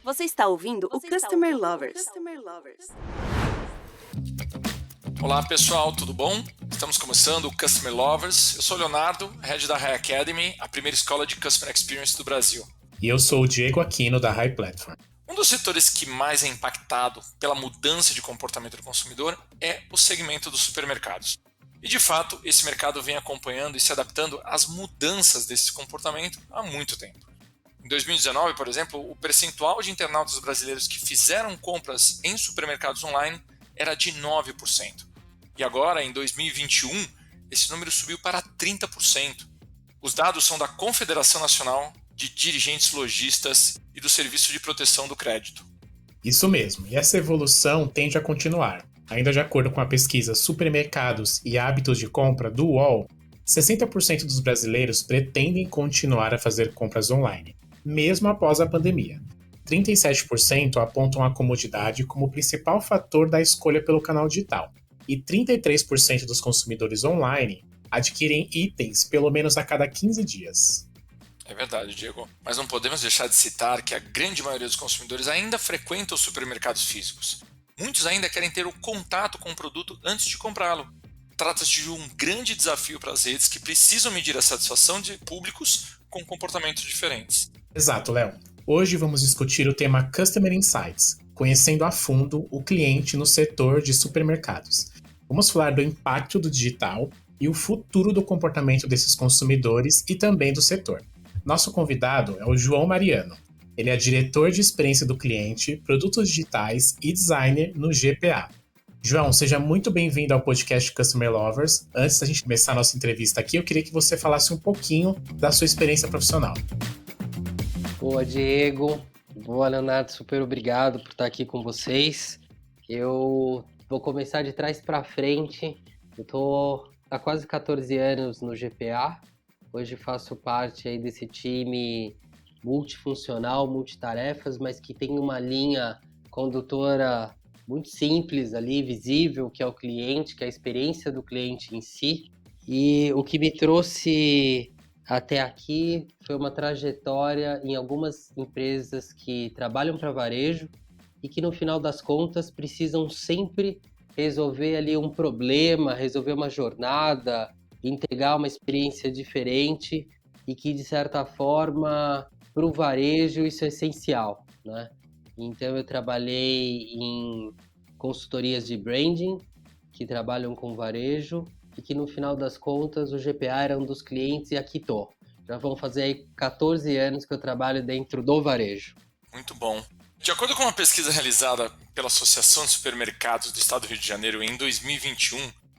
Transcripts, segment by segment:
Você está ouvindo o Customer Lovers. Olá pessoal, tudo bom? Estamos começando o Customer Lovers. Eu sou o Leonardo, head da High Academy, a primeira escola de Customer Experience do Brasil. E eu sou o Diego Aquino da High Platform. Um dos setores que mais é impactado pela mudança de comportamento do consumidor é o segmento dos supermercados. E de fato, esse mercado vem acompanhando e se adaptando às mudanças desse comportamento há muito tempo. Em 2019, por exemplo, o percentual de internautas brasileiros que fizeram compras em supermercados online era de 9%. E agora, em 2021, esse número subiu para 30%. Os dados são da Confederação Nacional de Dirigentes Lojistas e do Serviço de Proteção do Crédito. Isso mesmo, e essa evolução tende a continuar. Ainda de acordo com a pesquisa Supermercados e Hábitos de Compra do UOL, 60% dos brasileiros pretendem continuar a fazer compras online, mesmo após a pandemia. 37% apontam a comodidade como principal fator da escolha pelo canal digital, e 33% dos consumidores online adquirem itens pelo menos a cada 15 dias. É verdade, Diego. Mas não podemos deixar de citar que a grande maioria dos consumidores ainda frequenta os supermercados físicos. Muitos ainda querem ter o contato com o produto antes de comprá-lo. Trata-se de um grande desafio para as redes que precisam medir a satisfação de públicos com comportamentos diferentes. Exato, Léo. Hoje vamos discutir o tema Customer Insights, conhecendo a fundo o cliente no setor de supermercados. Vamos falar do impacto do digital e o futuro do comportamento desses consumidores e também do setor. Nosso convidado é o João Mariano. Ele é diretor de experiência do cliente, produtos digitais e designer no GPA. João, seja muito bem-vindo ao podcast Customer Lovers. Antes da gente começar a nossa entrevista aqui, eu queria que você falasse um pouquinho da sua experiência profissional. Boa, Diego. Boa, Leonardo. Super obrigado por estar aqui com vocês. Eu vou começar de trás para frente. Eu estou há quase 14 anos no GPA. Hoje faço parte aí desse time multifuncional, multitarefas, mas que tem uma linha condutora muito simples ali, visível, que é o cliente, que é a experiência do cliente em si. E o que me trouxe até aqui foi uma trajetória em algumas empresas que trabalham para varejo e que no final das contas precisam sempre resolver ali um problema, resolver uma jornada, entregar uma experiência diferente e que de certa forma para o varejo isso é essencial, né? Então eu trabalhei em consultorias de branding que trabalham com varejo e que no final das contas o GPA era um dos clientes e aqui tô. Já vão fazer aí 14 anos que eu trabalho dentro do varejo. Muito bom. De acordo com uma pesquisa realizada pela Associação de Supermercados do Estado do Rio de Janeiro em 2021,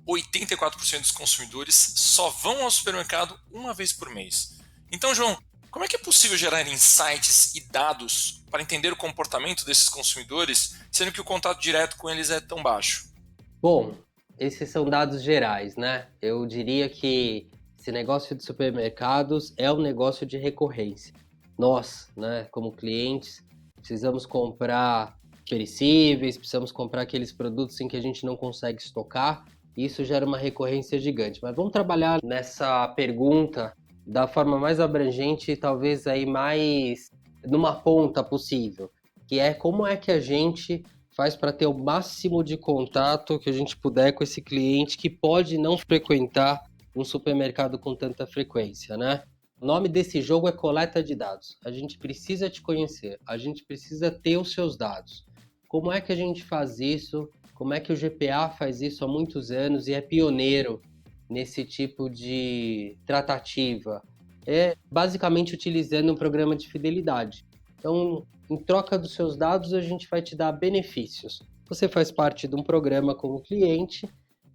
84% dos consumidores só vão ao supermercado uma vez por mês. Então, João, como é que é possível gerar insights e dados para entender o comportamento desses consumidores, sendo que o contato direto com eles é tão baixo? Bom, esses são dados gerais, né? Eu diria que esse negócio de supermercados é um negócio de recorrência. Nós, né, como clientes, precisamos comprar perecíveis, precisamos comprar aqueles produtos em que a gente não consegue estocar. Isso gera uma recorrência gigante. Mas vamos trabalhar nessa pergunta da forma mais abrangente e talvez aí mais numa ponta possível, que é como é que a gente faz para ter o máximo de contato que a gente puder com esse cliente que pode não frequentar um supermercado com tanta frequência, né? O nome desse jogo é coleta de dados. A gente precisa te conhecer, a gente precisa ter os seus dados. Como é que a gente faz isso? Como é que o GPA faz isso há muitos anos e é pioneiro nesse tipo de tratativa? É basicamente utilizando um programa de fidelidade. Então, em troca dos seus dados, a gente vai te dar benefícios. Você faz parte de um programa como cliente,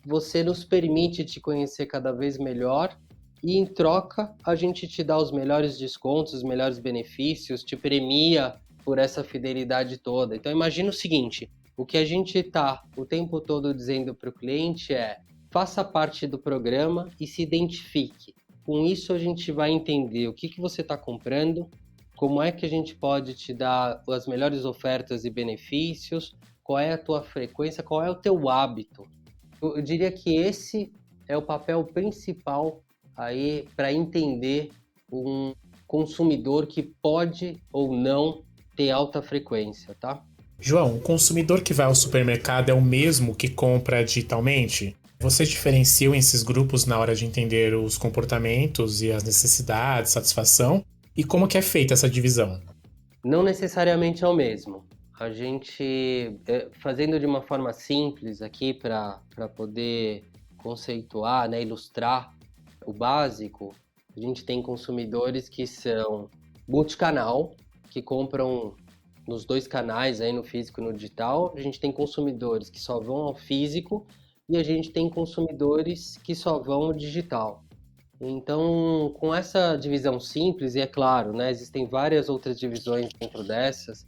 você nos permite te conhecer cada vez melhor e, em troca, a gente te dá os melhores descontos, os melhores benefícios, te premia por essa fidelidade toda. Então, imagina o seguinte, o que a gente está o tempo todo dizendo para o cliente é: faça parte do programa e se identifique. Com isso, a gente vai entender o que você está comprando, como é que a gente pode te dar as melhores ofertas e benefícios, qual é a tua frequência, qual é o teu hábito. Eu diria que esse é o papel principal aí para entender um consumidor que pode ou não ter alta frequência, tá? João, o consumidor que vai ao supermercado é o mesmo que compra digitalmente? Vocês diferenciam esses grupos na hora de entender os comportamentos e as necessidades, satisfação? E como que é feita essa divisão? Não necessariamente é o mesmo. A gente, fazendo de uma forma simples aqui para poder conceituar, né, ilustrar o básico, a gente tem consumidores que são multicanal, que compram nos dois canais, aí no físico e no digital. A gente tem consumidores que só vão ao físico e a gente tem consumidores que só vão ao digital. Então, com essa divisão simples, e é claro, né, existem várias outras divisões dentro dessas,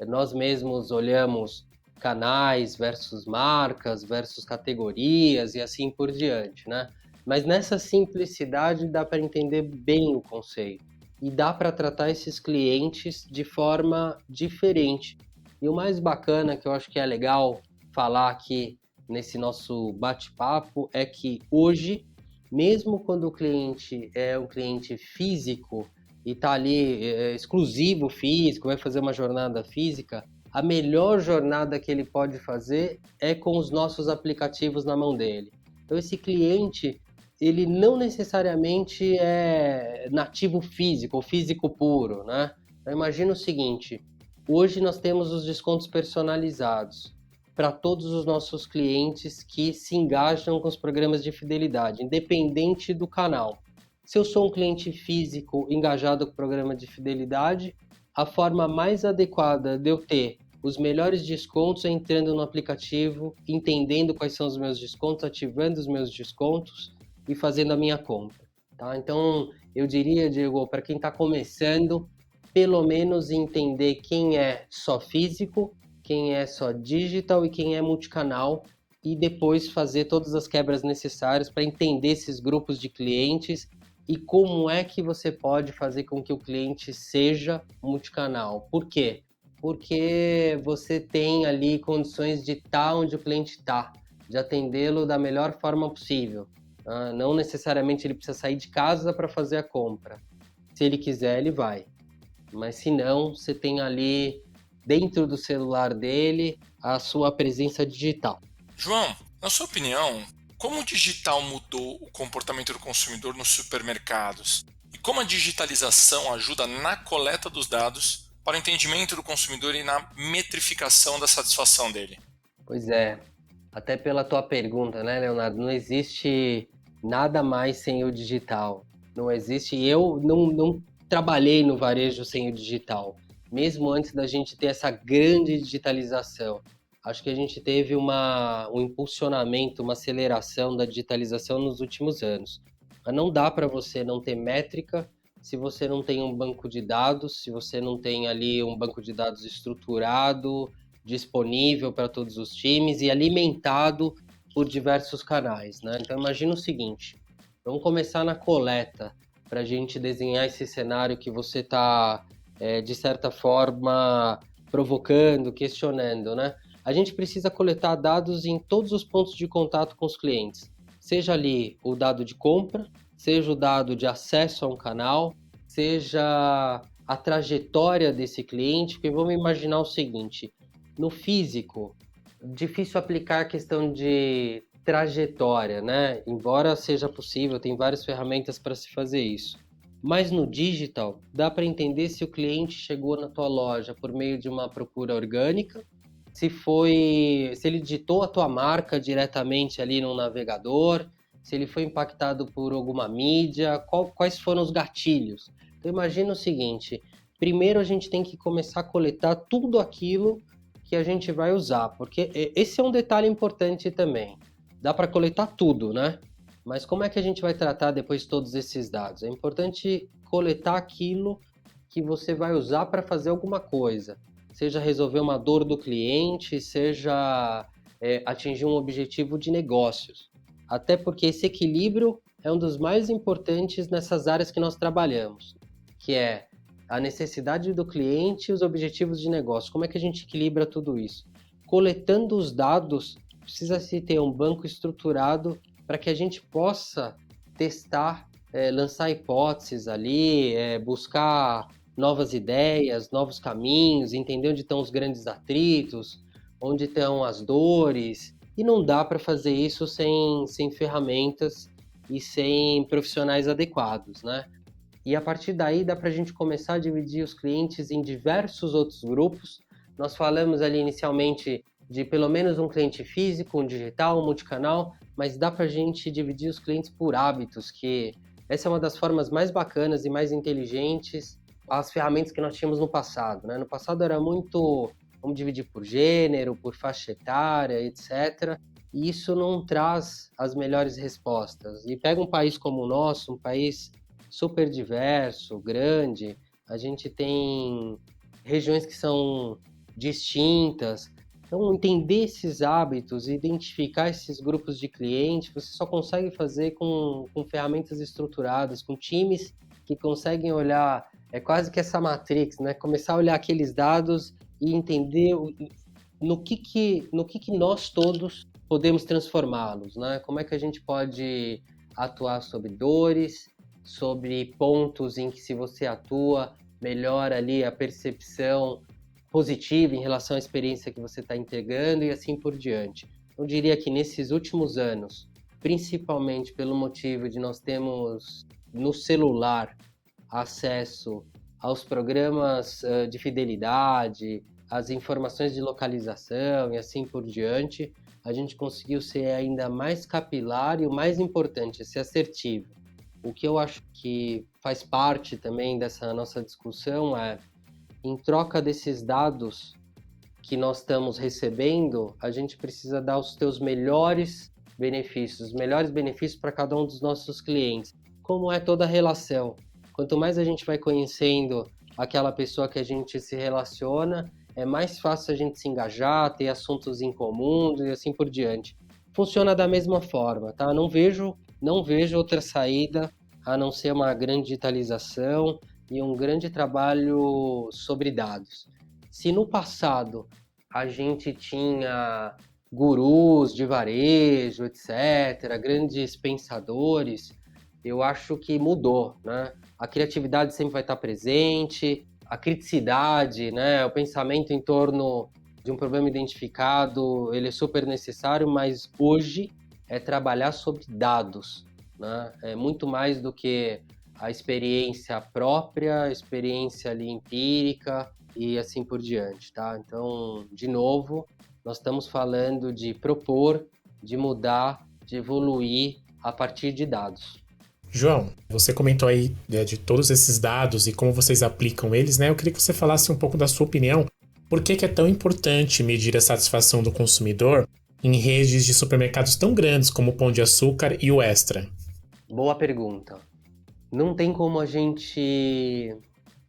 nós mesmos olhamos canais versus marcas, versus categorias e assim por diante, né? Mas nessa simplicidade dá para entender bem o conceito e dá para tratar esses clientes de forma diferente. E o mais bacana que eu acho que é legal falar aqui nesse nosso bate-papo é que hoje, mesmo quando o cliente é um cliente físico e está ali exclusivo físico, vai fazer uma jornada física, a melhor jornada que ele pode fazer é com os nossos aplicativos na mão dele. Então esse cliente, ele não necessariamente é nativo físico ou físico puro, né? Então, imagina o seguinte, hoje nós temos os descontos personalizados para todos os nossos clientes que se engajam com os programas de fidelidade, independente do canal. Se eu sou um cliente físico engajado com o programa de fidelidade, a forma mais adequada de eu ter os melhores descontos é entrando no aplicativo, entendendo quais são os meus descontos, ativando os meus descontos e fazendo a minha compra. Tá? Então, eu diria, Diego, para quem está começando, pelo menos entender quem é só físico, quem é só digital e quem é multicanal, e depois fazer todas as quebras necessárias para entender esses grupos de clientes e como é que você pode fazer com que o cliente seja multicanal. Por quê? Porque você tem ali condições de estar onde o cliente está, de atendê-lo da melhor forma possível. Não necessariamente ele precisa sair de casa para fazer a compra. Se ele quiser, ele vai. Mas se não, você tem ali dentro do celular dele a sua presença digital. João, na sua opinião, como o digital mudou o comportamento do consumidor nos supermercados? E como a digitalização ajuda na coleta dos dados para o entendimento do consumidor e na metrificação da satisfação dele? Pois é, até pela tua pergunta, né, Leonardo? Não existe nada mais sem o digital. Não existe. Eu não trabalhei no varejo sem o digital, mesmo antes da gente ter essa grande digitalização. Acho que a gente teve um impulsionamento, uma aceleração da digitalização nos últimos anos. Mas não dá para você não ter métrica se você não tem um banco de dados, se você não tem ali um banco de dados estruturado, disponível para todos os times e alimentado por diversos canais, né? Então imagina o seguinte, vamos começar na coleta para a gente desenhar esse cenário que você está, de certa forma, provocando, questionando, né? A gente precisa coletar dados em todos os pontos de contato com os clientes, seja ali o dado de compra, seja o dado de acesso a um canal, seja a trajetória desse cliente, porque vamos imaginar o seguinte, no físico, difícil aplicar a questão de trajetória, né? Embora seja possível, tem várias ferramentas para se fazer isso. Mas no digital, dá para entender se o cliente chegou na tua loja por meio de uma procura orgânica, se ele digitou a tua marca diretamente ali no navegador, se ele foi impactado por alguma mídia, quais foram os gatilhos. Então imagina o seguinte, primeiro a gente tem que começar a coletar tudo aquilo que a gente vai usar, porque esse é um detalhe importante também. Dá para coletar tudo, né? Mas como é que a gente vai tratar depois todos esses dados? É importante coletar aquilo que você vai usar para fazer alguma coisa, seja resolver uma dor do cliente, seja atingir um objetivo de negócios. Até porque esse equilíbrio é um dos mais importantes nessas áreas que nós trabalhamos, que é a necessidade do cliente e os objetivos de negócio. Como é que a gente equilibra tudo isso? Coletando os dados, precisa-se ter um banco estruturado para que a gente possa testar, lançar hipóteses ali, buscar novas ideias, novos caminhos, entender onde estão os grandes atritos, onde estão as dores, e não dá para fazer isso sem ferramentas e sem profissionais adequados, né? E a partir daí dá para a gente começar a dividir os clientes em diversos outros grupos. Nós falamos ali inicialmente de pelo menos um cliente físico, um digital, um multicanal, mas dá para a gente dividir os clientes por hábitos, que essa é uma das formas mais bacanas e mais inteligentes, as ferramentas que nós tínhamos no passado, né? No passado era muito, vamos dividir por gênero, por faixa etária, etc. E isso não traz as melhores respostas. E pega um país como o nosso, um país super diverso, grande, a gente tem regiões que são distintas. Então, entender esses hábitos, identificar esses grupos de clientes, você só consegue fazer com ferramentas estruturadas, com times que conseguem olhar, é quase que essa matrix, né? Começar a olhar aqueles dados e entender no que nós todos podemos transformá-los, né? Como é que a gente pode atuar sobre dores, sobre pontos em que, se você atua, melhora ali a percepção positiva em relação à experiência que você está entregando e assim por diante. Eu diria que nesses últimos anos, principalmente pelo motivo de nós termos no celular acesso aos programas de fidelidade, às informações de localização e assim por diante, a gente conseguiu ser ainda mais capilar e, o mais importante, ser assertivo. O que eu acho que faz parte também dessa nossa discussão é, em troca desses dados que nós estamos recebendo, a gente precisa dar os teus melhores benefícios para cada um dos nossos clientes. Como é toda relação? Quanto mais a gente vai conhecendo aquela pessoa que a gente se relaciona, é mais fácil a gente se engajar, ter assuntos em comum e assim por diante. Funciona da mesma forma, tá? Não vejo outra saída a não ser uma grande digitalização e um grande trabalho sobre dados. Se no passado a gente tinha gurus de varejo, etc., grandes pensadores, eu acho que mudou, né? A criatividade sempre vai estar presente, a criticidade, né? O pensamento em torno de um problema identificado, ele é super necessário, mas hoje é trabalhar sobre dados, né? É muito mais do que a experiência própria, a experiência ali empírica e assim por diante, tá? Então, de novo, nós estamos falando de propor, de mudar, de evoluir a partir de dados. João, você comentou aí de todos esses dados e como vocês aplicam eles, né? Eu queria que você falasse um pouco da sua opinião. Por que é tão importante medir a satisfação do consumidor em redes de supermercados tão grandes como o Pão de Açúcar e o Extra? Boa pergunta. Não tem como a gente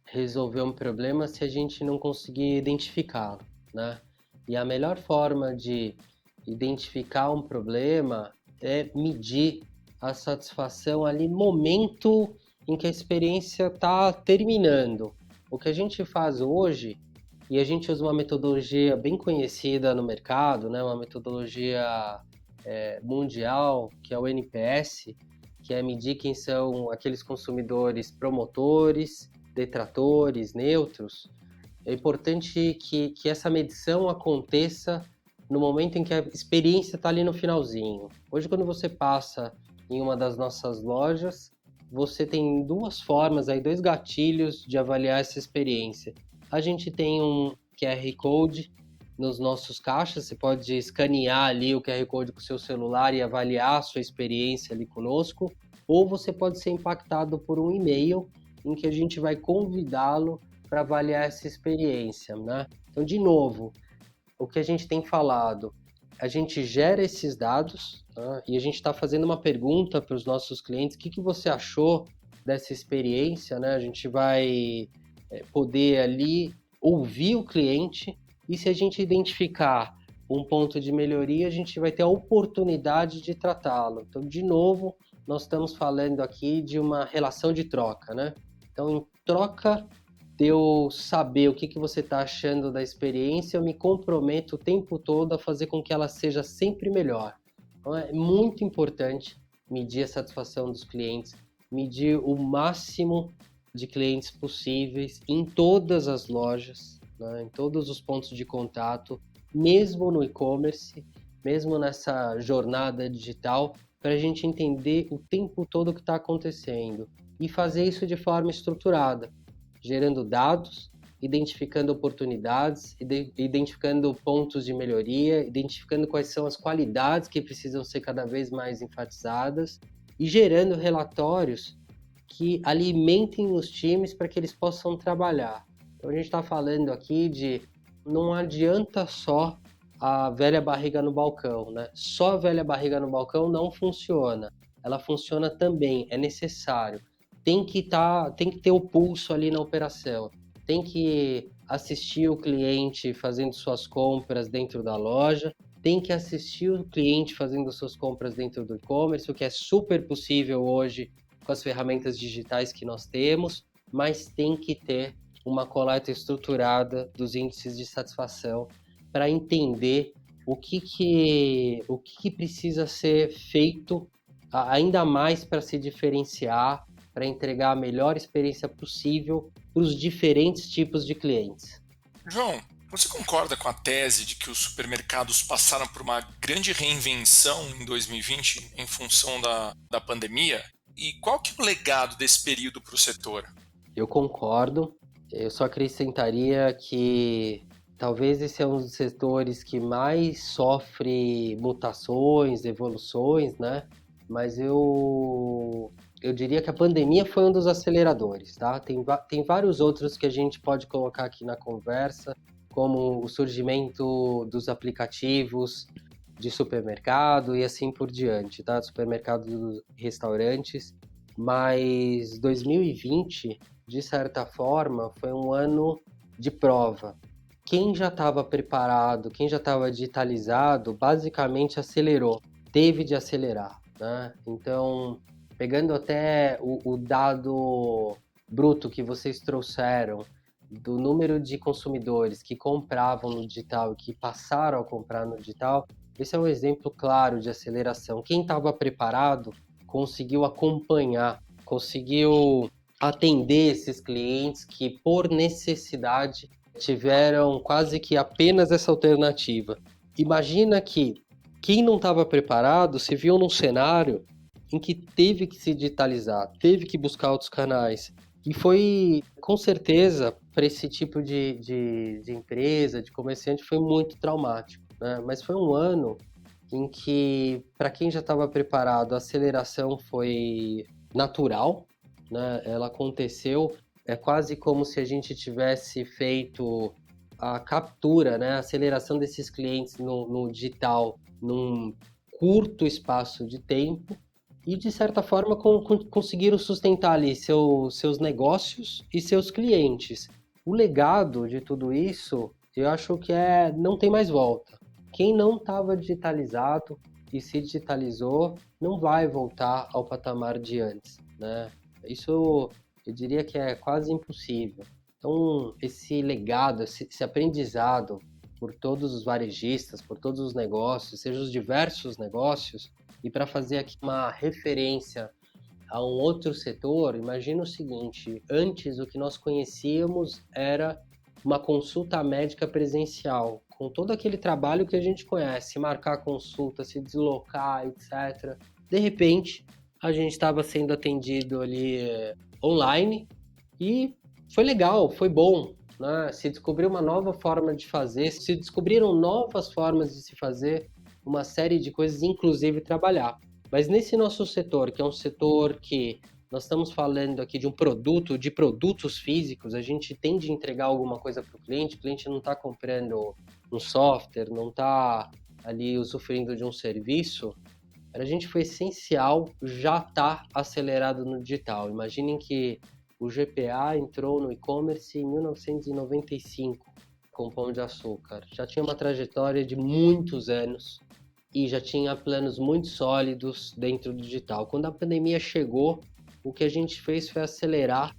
resolver um problema se a gente não conseguir identificá-lo, né? E a melhor forma de identificar um problema é medir a satisfação ali no momento em que a experiência está terminando. O que a gente faz hoje, e a gente usa uma metodologia bem conhecida no mercado, né? Uma metodologia mundial, que é o NPS, que é medir quem são aqueles consumidores promotores, detratores, neutros. É importante que essa medição aconteça no momento em que a experiência está ali no finalzinho. Hoje, quando você passa em uma das nossas lojas, você tem duas formas, aí, dois gatilhos de avaliar essa experiência. A gente tem um QR Code nos nossos caixas, você pode escanear ali o QR Code com o seu celular e avaliar a sua experiência ali conosco, ou você pode ser impactado por um e-mail em que a gente vai convidá-lo para avaliar essa experiência, né? Então, de novo, o que a gente tem falado, a gente gera esses dados, tá? E a gente está fazendo uma pergunta para os nossos clientes, o que você achou dessa experiência, né? A gente vai poder ali ouvir o cliente, e se a gente identificar um ponto de melhoria, a gente vai ter a oportunidade de tratá-lo. Então, de novo, nós estamos falando aqui de uma relação de troca, né? Então, em troca de eu saber o que você está achando da experiência, eu me comprometo o tempo todo a fazer com que ela seja sempre melhor. Então, é muito importante medir a satisfação dos clientes, medir o máximo de clientes possíveis em todas as lojas, né, em todos os pontos de contato, mesmo no e-commerce, mesmo nessa jornada digital, para a gente entender o tempo todo o que está acontecendo e fazer isso de forma estruturada, gerando dados, identificando oportunidades, identificando pontos de melhoria, identificando quais são as qualidades que precisam ser cada vez mais enfatizadas e gerando relatórios que alimentem os times para que eles possam trabalhar. Então a gente está falando aqui de não adianta só a velha barriga no balcão, né? Só a velha barriga no balcão não funciona. Ela funciona também, é necessário. Tem que ter o pulso ali na operação. Tem que assistir o cliente fazendo suas compras dentro da loja, tem que assistir o cliente fazendo suas compras dentro do e-commerce, o que é super possível hoje com as ferramentas digitais que nós temos, mas tem que ter uma coleta estruturada dos índices de satisfação para entender o que precisa ser feito ainda mais para se diferenciar, para entregar a melhor experiência possível para os diferentes tipos de clientes. João, você concorda com a tese de que os supermercados passaram por uma grande reinvenção em 2020 em função da pandemia? E qual que é o legado desse período para o setor? Eu concordo. Eu só acrescentaria que talvez esse é um dos setores que mais sofre mutações, evoluções, né? Mas eu diria que a pandemia foi um dos aceleradores, tá? Tem vários outros que a gente pode colocar aqui na conversa, como o surgimento dos aplicativos de supermercado e assim por diante, tá? Supermercados e restaurantes. Mas 2020, de certa forma, foi um ano de prova. Quem já estava preparado, quem já estava digitalizado, basicamente acelerou, teve de acelerar, né? Então, pegando até o dado bruto que vocês trouxeram, do número de consumidores que compravam no digital e que passaram a comprar no digital, esse é um exemplo claro de aceleração. Quem estava preparado conseguiu acompanhar, conseguiu atender esses clientes que, por necessidade, tiveram quase que apenas essa alternativa. Imagina que quem não estava preparado se viu num cenário em que teve que se digitalizar, teve que buscar outros canais. E foi, com certeza, para esse tipo de empresa, de comerciante, foi muito traumático, né? Mas foi um ano em que, para quem já estava preparado, a aceleração foi natural, né? Ela aconteceu, é quase como se a gente tivesse feito a captura, né? A aceleração desses clientes no digital num curto espaço de tempo e, de certa forma, conseguiram sustentar ali seus negócios e seus clientes. O legado de tudo isso, eu acho que não tem mais volta. Quem não estava digitalizado e se digitalizou não vai voltar ao patamar de antes, né? Isso eu diria que é quase impossível. Então, esse legado, esse aprendizado por todos os varejistas, por todos os negócios, sejam os diversos negócios, e para fazer aqui uma referência a um outro setor, imagina o seguinte: antes o que nós conhecíamos era uma consulta médica presencial, com todo aquele trabalho que a gente conhece, marcar consulta, se deslocar, etc. De repente, a gente estava sendo atendido ali online e foi legal, foi bom, né? Se descobriu uma nova forma de fazer, se descobriram novas formas de se fazer uma série de coisas, inclusive trabalhar. Mas nesse nosso setor, que é um setor que nós estamos falando aqui de um produto, de produtos físicos, a gente tem de entregar alguma coisa para o cliente não está comprando um software, não está ali usufruindo de um serviço, para a gente foi essencial já estar acelerado no digital. Imaginem que o GPA entrou no e-commerce em 1995 com Pão de Açúcar. Já tinha uma trajetória de muitos anos e já tinha planos muito sólidos dentro do digital. Quando a pandemia chegou, o que a gente fez foi acelerar,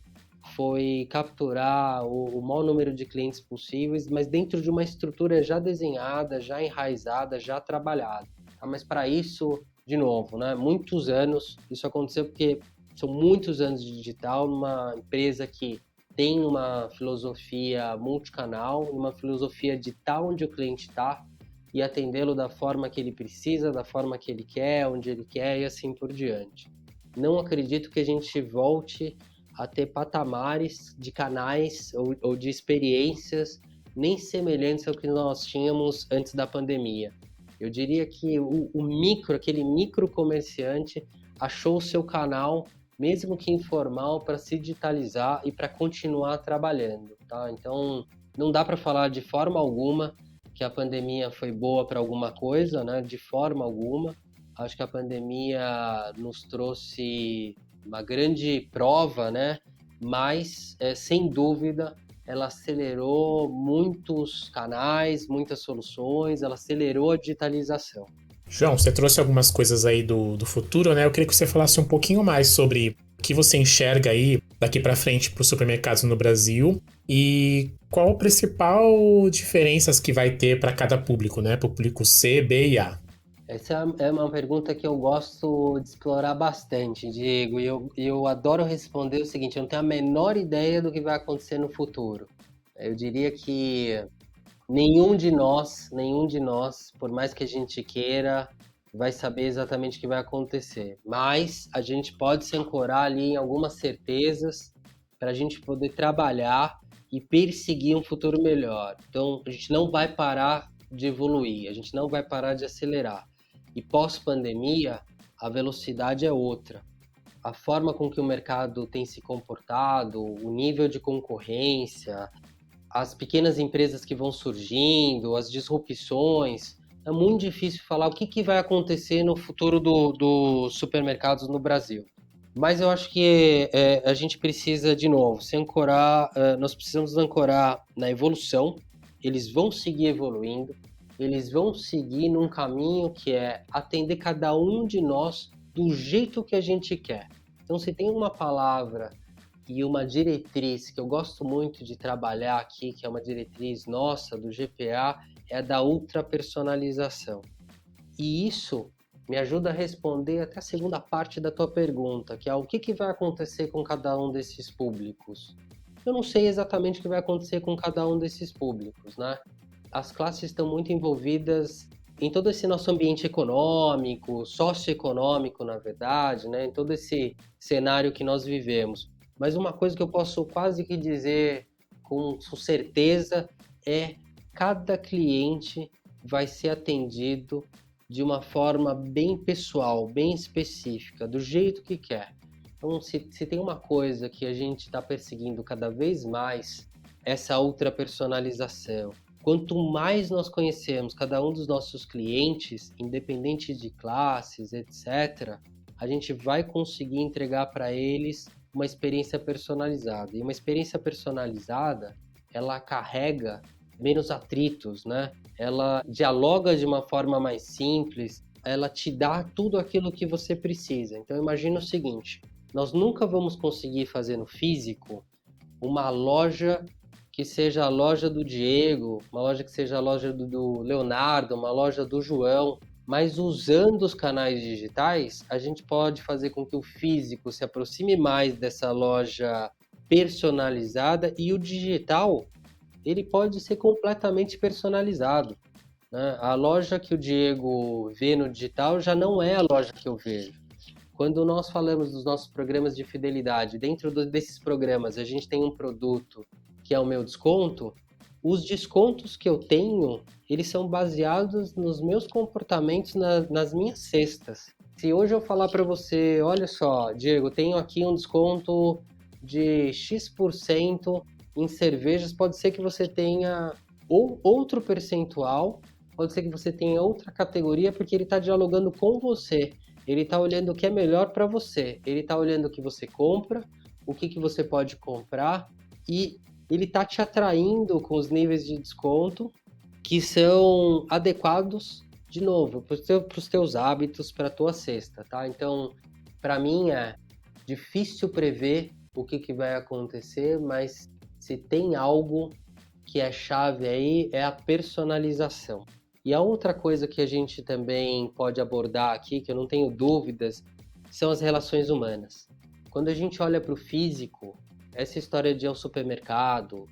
foi capturar o maior número de clientes possíveis, mas dentro de uma estrutura já desenhada, já enraizada, já trabalhada. Mas para isso, de novo, né, muitos anos, isso aconteceu porque são muitos anos de digital, numa empresa que tem uma filosofia multicanal, uma filosofia de estar onde o cliente está e atendê-lo da forma que ele precisa, da forma que ele quer, onde ele quer e assim por diante. Não acredito que a gente volte a ter patamares de canais ou de experiências nem semelhantes ao que nós tínhamos antes da pandemia. Eu diria que aquele micro comerciante achou o seu canal, mesmo que informal, para se digitalizar e para continuar trabalhando, tá? Então, não dá para falar de forma alguma que a pandemia foi boa para alguma coisa, né? De forma alguma. Acho que a pandemia nos trouxe uma grande prova, né? Mas, sem dúvida, ela acelerou muitos canais, muitas soluções, ela acelerou a digitalização. João, você trouxe algumas coisas aí do futuro, né? Eu queria que você falasse um pouquinho mais sobre o que você enxerga aí daqui para frente para os supermercados no Brasil e qual a principal diferenças que vai ter para cada público, né? Para o público C, B e A. Essa é uma pergunta que eu gosto de explorar bastante, Diego, e eu adoro responder o seguinte: eu não tenho a menor ideia do que vai acontecer no futuro. Eu diria que nenhum de nós, por mais que a gente queira, vai saber exatamente o que vai acontecer. Mas a gente pode se ancorar ali em algumas certezas para a gente poder trabalhar e perseguir um futuro melhor. Então, a gente não vai parar de evoluir, a gente não vai parar de acelerar. E pós-pandemia, a velocidade é outra. A forma com que o mercado tem se comportado, o nível de concorrência, as pequenas empresas que vão surgindo, as disrupções, é muito difícil falar o que vai acontecer no futuro dos supermercados no Brasil. Mas eu acho que a gente precisa, de novo, se ancorar, nós precisamos ancorar na evolução. Eles vão seguir evoluindo, eles vão seguir num caminho que é atender cada um de nós do jeito que a gente quer. Então, se tem uma palavra e uma diretriz que eu gosto muito de trabalhar aqui, que é uma diretriz nossa, do GPA, é a da ultrapersonalização. E isso me ajuda a responder até a segunda parte da tua pergunta, que é o que vai acontecer com cada um desses públicos. Eu não sei exatamente o que vai acontecer com cada um desses públicos, né? As classes estão muito envolvidas em todo esse nosso ambiente econômico, socioeconômico, na verdade, né? Em todo esse cenário que nós vivemos. Mas uma coisa que eu posso quase que dizer com certeza é cada cliente vai ser atendido de uma forma bem pessoal, bem específica, do jeito que quer. Então, se tem uma coisa que a gente está perseguindo cada vez mais, essa ultrapersonalização. Quanto mais nós conhecemos cada um dos nossos clientes, independente de classes, etc., a gente vai conseguir entregar para eles uma experiência personalizada. E uma experiência personalizada, ela carrega menos atritos, né? Ela dialoga de uma forma mais simples, ela te dá tudo aquilo que você precisa. Então imagina o seguinte, nós nunca vamos conseguir fazer no físico uma loja que seja a loja do Diego, uma loja que seja a loja do Leonardo, uma loja do João, mas usando os canais digitais, a gente pode fazer com que o físico se aproxime mais dessa loja personalizada e o digital, ele pode ser completamente personalizado, né? A loja que o Diego vê no digital já não é a loja que eu vejo. Quando nós falamos dos nossos programas de fidelidade, dentro desses programas a gente tem um produto que é o meu desconto, os descontos que eu tenho, eles são baseados nos meus comportamentos nas minhas cestas. Se hoje eu falar para você, olha só, Diego, tenho aqui um desconto de X% em cervejas, pode ser que você tenha outro percentual, pode ser que você tenha outra categoria, porque ele está dialogando com você. Ele está olhando o que é melhor para você. Ele está olhando o que você compra, o que você pode comprar e ele está te atraindo com os níveis de desconto que são adequados, de novo, para os teus hábitos, para a tua cesta, tá? Então, para mim é difícil prever o que vai acontecer, mas se tem algo que é chave aí, é a personalização. E a outra coisa que a gente também pode abordar aqui, que eu não tenho dúvidas, são as relações humanas. Quando a gente olha para o físico, essa história de ir ao supermercado,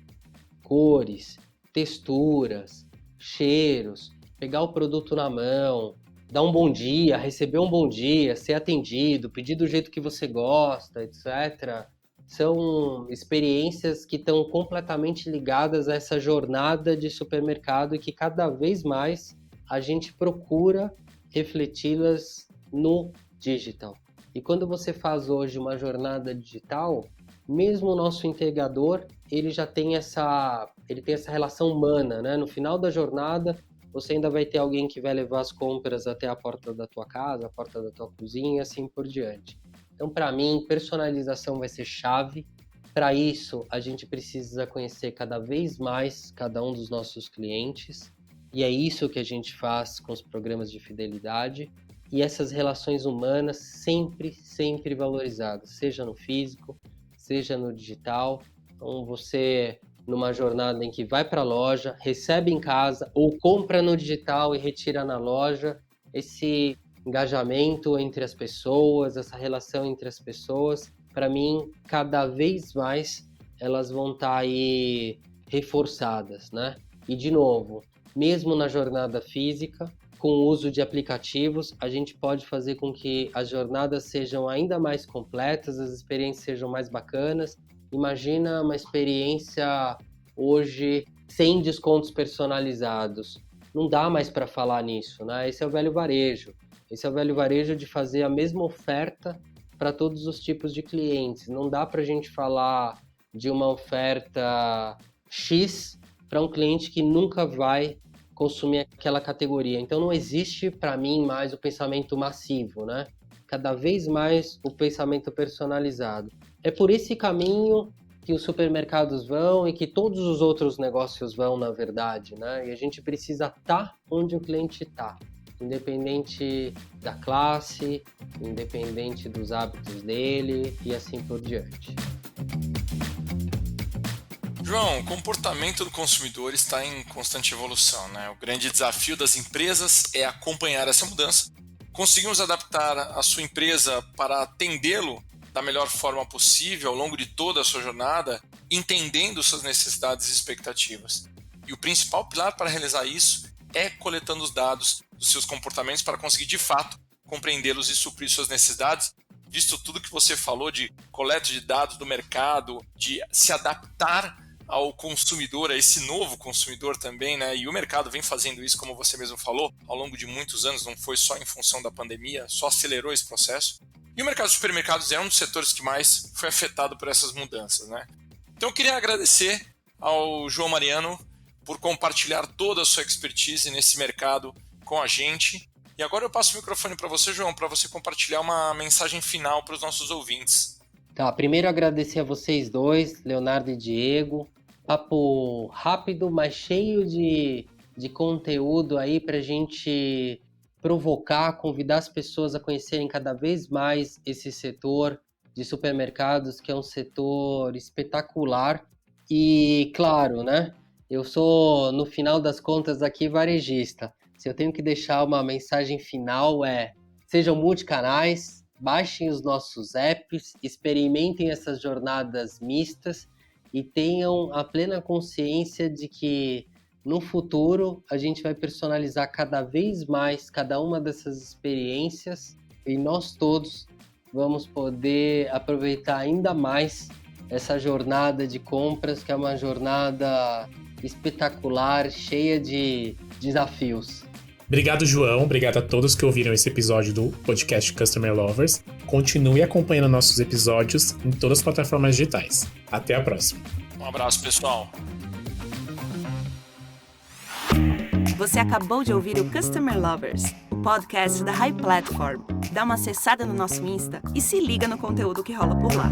cores, texturas, cheiros, pegar o produto na mão, dar um bom dia, receber um bom dia, ser atendido, pedir do jeito que você gosta, etc. São experiências que estão completamente ligadas a essa jornada de supermercado e que cada vez mais a gente procura refleti-las no digital. E quando você faz hoje uma jornada digital, mesmo o nosso entregador, ele já tem essa relação humana, né? No final da jornada, você ainda vai ter alguém que vai levar as compras até a porta da tua casa, a porta da tua cozinha e assim por diante. Então, para mim, personalização vai ser chave. Para isso, a gente precisa conhecer cada vez mais cada um dos nossos clientes. E é isso que a gente faz com os programas de fidelidade. E essas relações humanas sempre valorizadas, seja no físico, seja no digital. Então, você, numa jornada em que vai para a loja, recebe em casa ou compra no digital e retira na loja, esse engajamento entre as pessoas, essa relação entre as pessoas, para mim, cada vez mais elas vão estar aí reforçadas, né? E, de novo, mesmo na jornada física, com o uso de aplicativos, a gente pode fazer com que as jornadas sejam ainda mais completas, as experiências sejam mais bacanas. Imagina uma experiência hoje sem descontos personalizados. Não dá mais para falar nisso, né? Esse é o velho varejo. Esse é o velho varejo de fazer a mesma oferta para todos os tipos de clientes. Não dá para a gente falar de uma oferta X para um cliente que nunca vai consumir aquela categoria. Então não existe para mim mais o pensamento massivo, né? Cada vez mais o pensamento personalizado. É por esse caminho que os supermercados vão e que todos os outros negócios vão, na verdade, né? E a gente precisa estar onde o cliente está, independente da classe, independente dos hábitos dele e assim por diante. João, o comportamento do consumidor está em constante evolução, né? O grande desafio das empresas é acompanhar essa mudança. Conseguimos adaptar a sua empresa para atendê-lo da melhor forma possível ao longo de toda a sua jornada, entendendo suas necessidades e expectativas. E o principal pilar para realizar isso é coletando os dados dos seus comportamentos para conseguir, de fato, compreendê-los e suprir suas necessidades, visto tudo que você falou de coleta de dados do mercado, de se adaptar ao consumidor, a esse novo consumidor também, né? E o mercado vem fazendo isso, como você mesmo falou, ao longo de muitos anos, não foi só em função da pandemia, só acelerou esse processo. E o mercado de supermercados é um dos setores que mais foi afetado por essas mudanças, né? Então eu queria agradecer ao João Mariano por compartilhar toda a sua expertise nesse mercado com a gente. E agora eu passo o microfone para você, João, para você compartilhar uma mensagem final para os nossos ouvintes. Tá, primeiro agradecer a vocês dois, Leonardo e Diego. Papo rápido, mas cheio de conteúdo aí pra gente provocar, convidar as pessoas a conhecerem cada vez mais esse setor de supermercados, que é um setor espetacular. E, claro, né, eu sou, no final das contas, aqui varejista. Se eu tenho que deixar uma mensagem final sejam multicanais, baixem os nossos apps, experimentem essas jornadas mistas e tenham a plena consciência de que no futuro a gente vai personalizar cada vez mais cada uma dessas experiências e nós todos vamos poder aproveitar ainda mais essa jornada de compras, que é uma jornada espetacular, cheia de desafios. Obrigado, João. Obrigado a todos que ouviram esse episódio do podcast Customer Lovers. Continue acompanhando nossos episódios em todas as plataformas digitais. Até a próxima. Um abraço, pessoal. Você acabou de ouvir o Customer Lovers, o podcast da High Platform. Dá uma acessada no nosso Insta e se liga no conteúdo que rola por lá.